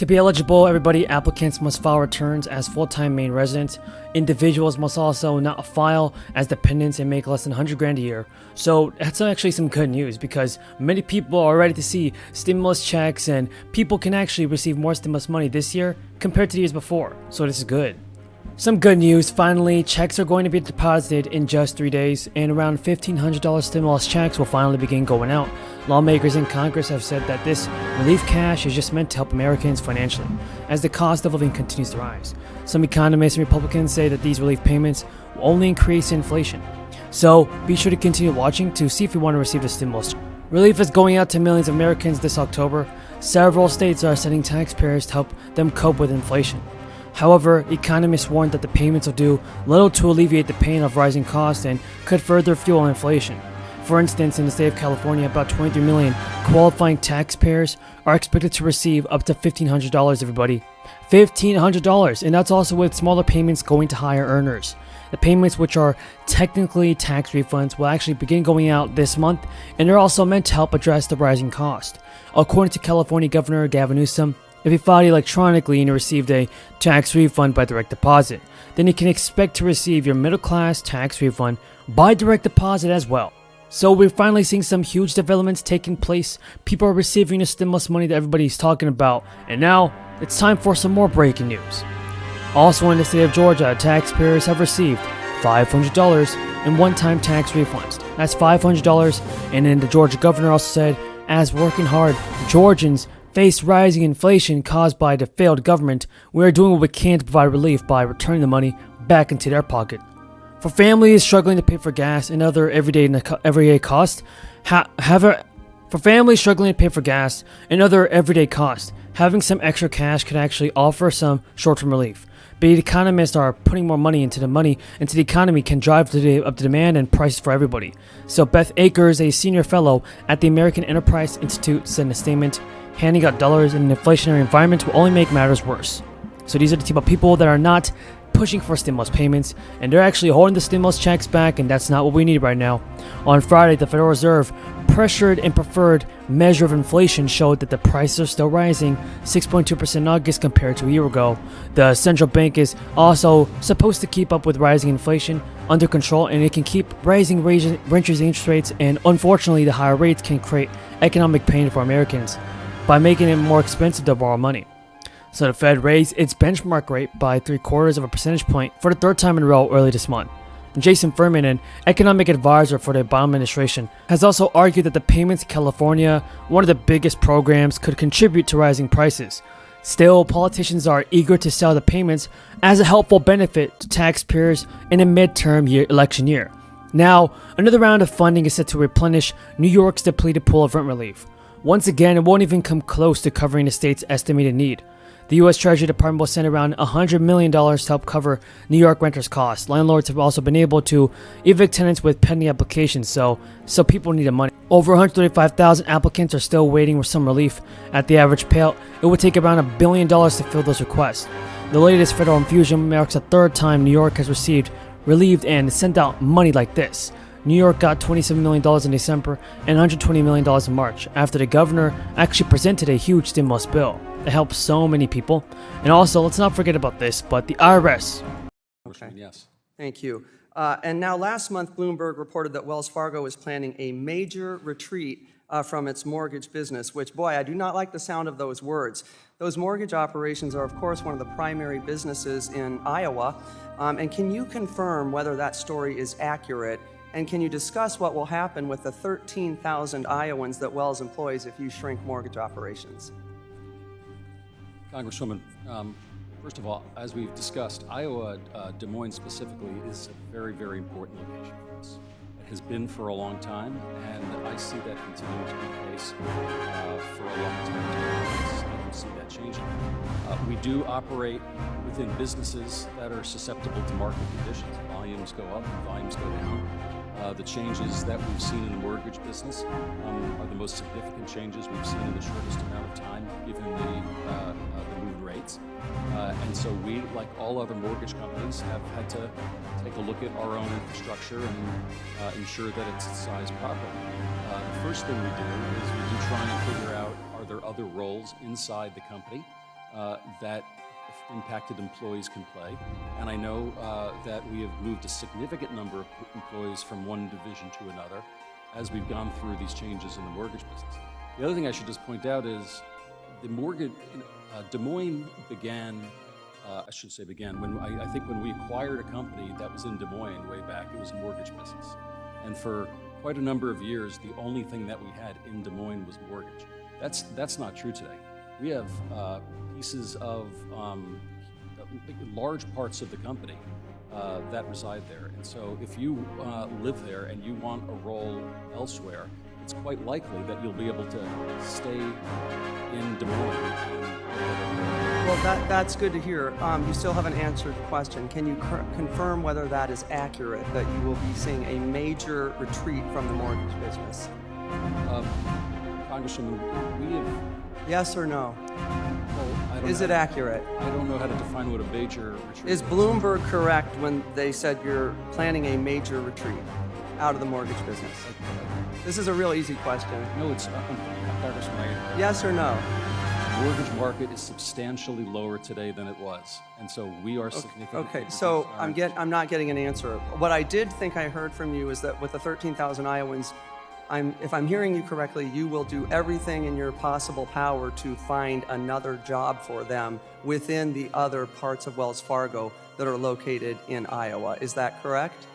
To be eligible, applicants must file returns as full-time Maine residents. Individuals must also not file as dependents and make less than 100 grand a year. So that's actually some good news because many people are ready to see stimulus checks and people can actually receive more stimulus money this year compared to the years before. So this is good. Some good news, finally, checks are going to be deposited in just 3 days, and around $1,500 stimulus checks will finally begin going out. Lawmakers in Congress have said that this relief cash is just meant to help Americans financially, as the cost of living continues to rise. Some economists and Republicans say that these relief payments will only increase inflation. So be sure to continue watching to see if you want to receive the stimulus. Relief is going out to millions of Americans this October. Several states are sending taxpayers to help them cope with inflation. However, economists warned that the payments will do little to alleviate the pain of rising costs and could further fuel inflation. For instance, in the state of California, about 23 million qualifying taxpayers are expected to receive up to $1,500, everybody. $1,500, and that's also with smaller payments going to higher earners. The payments, which are technically tax refunds, will actually begin going out this month, and they're also meant to help address the rising cost. According to California Governor Gavin Newsom, if you filed electronically and you received a tax refund by direct deposit, then you can expect to receive your middle-class tax refund by direct deposit as well. So we're finally seeing some huge developments taking place. People are receiving the stimulus money that everybody's talking about, and now it's time for some more breaking news. Also in the state of Georgia, taxpayers have received $500 in one-time tax refunds. That's $500, and then the Georgia governor also said, as working hard, Georgians face rising inflation caused by the failed government, we are doing what we can to provide relief by returning the money back into their pocket. For families struggling to pay for gas and other everyday costs, having some extra cash could actually offer some short-term relief. But economists are putting more money into the economy can drive up the demand and prices for everybody. So Beth Akers, a senior fellow at the American Enterprise Institute, said in a statement, handing out dollars in an inflationary environment will only make matters worse. So these are the type of people that are not pushing for stimulus payments, and they're actually holding the stimulus checks back, and that's not what we need right now. On Friday, the Federal Reserve pressured and preferred measure of inflation showed that the prices are still rising 6.2% in August compared to a year ago. The central bank is also supposed to keep up with rising inflation under control, and it can keep raising interest rates, and unfortunately the higher rates can create economic pain for Americans by making it more expensive to borrow money. So the Fed raised its benchmark rate by 0.75 of a percentage point for the third time in a row early this month. And Jason Furman, an economic advisor for the Obama administration, has also argued that the payments in California, one of the biggest programs, could contribute to rising prices. Still, politicians are eager to sell the payments as a helpful benefit to taxpayers in a midterm election year. Now, another round of funding is set to replenish New York's depleted pool of rent relief. Once again, it won't even come close to covering the state's estimated need. The U.S. Treasury Department will send around $100 million to help cover New York renters' costs. Landlords have also been able to evict tenants with pending applications, so people need the money. Over 135,000 applicants are still waiting for some relief. At the average payout, it would take around $1 billion to fill those requests. The latest federal infusion marks the third time New York has relieved and sent out money like this. New York got $27 million in December and $120 million in March after the governor actually presented a huge stimulus bill that helps so many people. And also, let's not forget about this, but the IRS. Okay. Yes. Thank you. And now last month, Bloomberg reported that Wells Fargo is planning a major retreat from its mortgage business, which, boy, I do not like the sound of those words. Those mortgage operations are, of course, one of the primary businesses in Iowa. And can you confirm whether that story is accurate? And can you discuss what will happen with the 13,000 Iowans that Wells employs if you shrink mortgage operations? Congresswoman, first of all, as we've discussed, Iowa, Des Moines specifically, is a very, very important location for us. It has been for a long time, and I see that continuing to be the case for a long time. I don't see that changing. We do operate within businesses that are susceptible to market conditions. Volumes go up and volumes go down. The changes that we've seen in the mortgage business are the most significant changes we've seen in the shortest amount of time, given the move rates. And so we, like all other mortgage companies, have had to take a look at our own infrastructure and ensure that it's sized properly. The first thing we do is we do try and figure out, are there other roles inside the company that impacted employees can play. And I know that we have moved a significant number of employees from one division to another as we've gone through these changes in the mortgage business. The other thing I should just point out is the mortgage, Des Moines began, when I think when we acquired a company that was in Des Moines way back, it was a mortgage business. And for quite a number of years, the only thing that we had in Des Moines was mortgage. That's not true today. We have pieces of large parts of the company that reside there. And so if you live there and you want a role elsewhere, it's quite likely that you'll be able to stay in Des Moines. Well, that's good to hear. You still haven't answered the question. Can you confirm whether that is accurate, that you will be seeing a major retreat from the mortgage business? Congresswoman, we have... Yes or no? Well, is it accurate? I don't know how to define what a major retreat is. Is Bloomberg correct when they said you're planning a major retreat out of the mortgage business? This is a real easy question. No, it's Congressman. Yes or no? The mortgage market is substantially lower today than it was, and so we are significantly... Okay, so I'm not getting an answer. What I did think I heard from you is that with the 13,000 Iowans, if I'm hearing you correctly, you will do everything in your possible power to find another job for them within the other parts of Wells Fargo that are located in Iowa. Is that correct?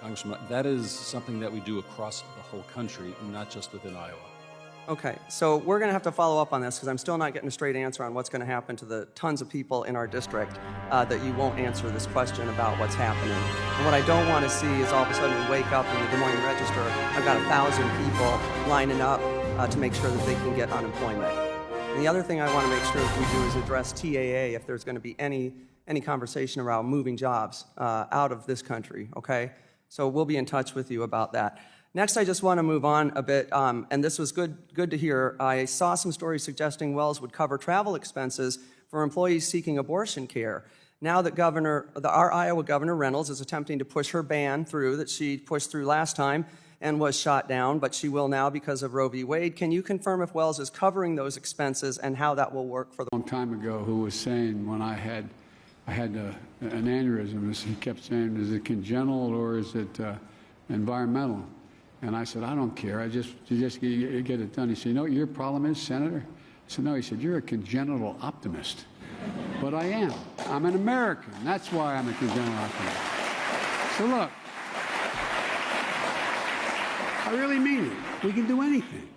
Congressman, that is something that we do across the whole country, not just within Iowa. Okay, so we're going to have to follow up on this because I'm still not getting a straight answer on what's going to happen to the tons of people in our district that you won't answer this question about what's happening. And what I don't want to see is all of a sudden we wake up in the Des Moines Register, I've got 1,000 people lining up to make sure that they can get unemployment. And the other thing I want to make sure that we do is address TAA if there's going to be any conversation around moving jobs out of this country, okay? So we'll be in touch with you about that. Next, I just want to move on a bit, and this was good to hear. I saw some stories suggesting Wells would cover travel expenses for employees seeking abortion care. Now that our Iowa Governor Reynolds is attempting to push her ban through that she pushed through last time and was shot down, but she will now because of Roe v. Wade. Can you confirm if Wells is covering those expenses and how that will work for the... A long time ago, who was saying when I had an aneurysm, he kept saying, is it congenital or is it environmental? And I said, I don't care. You just get it done. He said, you know what your problem is, Senator? I said, no. He said, you're a congenital optimist. But I am. I'm an American. That's why I'm a congenital optimist. So look, I really mean it. We can do anything.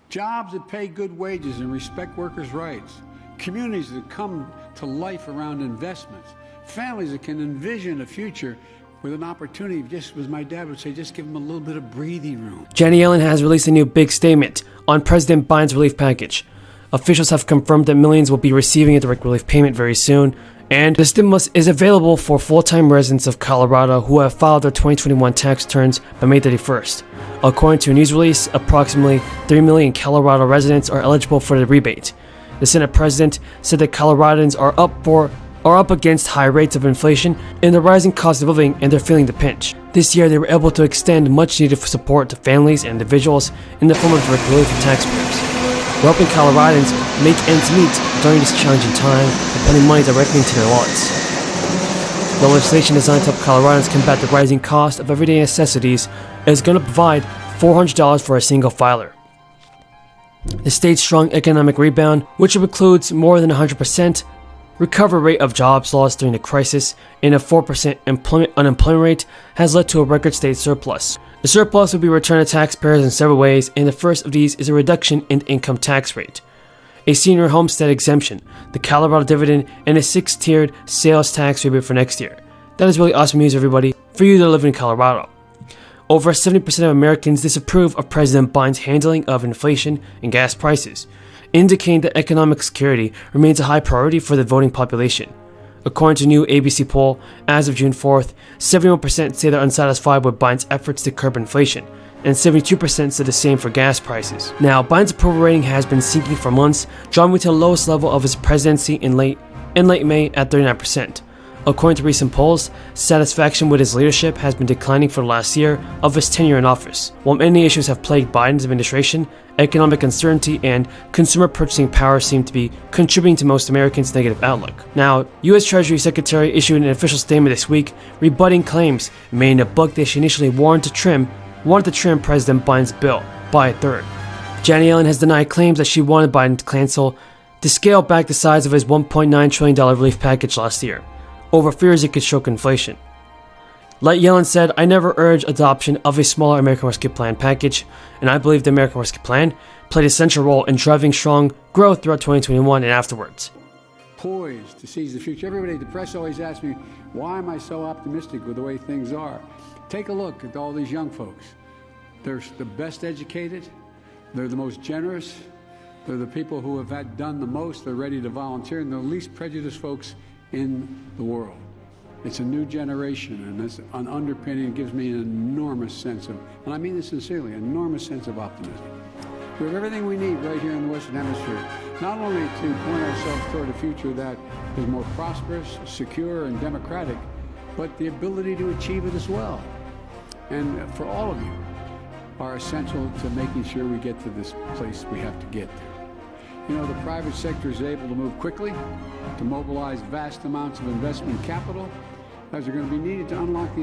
Jobs that pay good wages and respect workers' rights. Communities that come to life around investments. Families that can envision a future with an opportunity, just as my dad would say, just give them a little bit of breathing room. Janet Yellen has released a new big statement on President Biden's relief package. Officials have confirmed that millions will be receiving a direct relief payment very soon, and the stimulus is available for full-time residents of Colorado who have filed their 2021 tax returns by May 31st. According to a news release, approximately 3 million Colorado residents are eligible for the rebate. The Senate president said that Coloradans are up against high rates of inflation and the rising cost of living, and they're feeling the pinch. This year, they were able to extend much needed support to families and individuals in the form of direct relief for taxpayers. We're helping Coloradans make ends meet during this challenging time and putting money directly into their wallets. The legislation designed to help Coloradans combat the rising cost of everyday necessities is going to provide $400 for a single filer. The state's strong economic rebound, which includes more than 100% recovery rate of jobs lost during the crisis and a 4% unemployment rate, has led to a record state surplus. The surplus will be returned to taxpayers in several ways, and the first of these is a reduction in the income tax rate, a senior homestead exemption, the Colorado dividend, and a 6-tiered sales tax rebate for next year. That is really awesome news, everybody, for you that live in Colorado. Over 70% of Americans disapprove of President Biden's handling of inflation and gas prices, indicating that economic security remains a high priority for the voting population. According to a new ABC poll, as of June 4th, 71% say they're unsatisfied with Biden's efforts to curb inflation, and 72% said the same for gas prices. Now, Biden's approval rating has been sinking for months, dropping to the lowest level of his presidency in late May at 39%. According to recent polls, satisfaction with his leadership has been declining for the last year of his tenure in office. While many issues have plagued Biden's administration, economic uncertainty and consumer purchasing power seem to be contributing to most Americans' negative outlook. Now, U.S. Treasury Secretary issued an official statement this week rebutting claims made in a book that she initially wanted to trim President Biden's bill by a third. Janet Yellen has denied claims that she wanted Biden to scale back the size of his $1.9 trillion relief package last year, over fears it could choke inflation. Like Yellen said, "I never urged adoption of a smaller American Rescue Plan package, and I believe the American Rescue Plan played a central role in driving strong growth throughout 2021 and afterwards." Poised to seize the future. Everybody, the press always asks me, why am I so optimistic with the way things are? Take a look at all these young folks. They're the best educated, they're the most generous, they're the people who have done the most, they're ready to volunteer, and they're the least prejudiced folks in the world. It's a new generation, and it's an underpinning gives me an enormous sense of, and I mean this sincerely, an enormous sense of optimism. We have everything we need right here in the Western Hemisphere, not only to point ourselves toward a future that is more prosperous, secure, and democratic, but the ability to achieve it as well. And for all of you are essential to making sure we get to this place we have to get to. You know, the private sector is able to move quickly, to mobilize vast amounts of investment capital, as are going to be needed to unlock the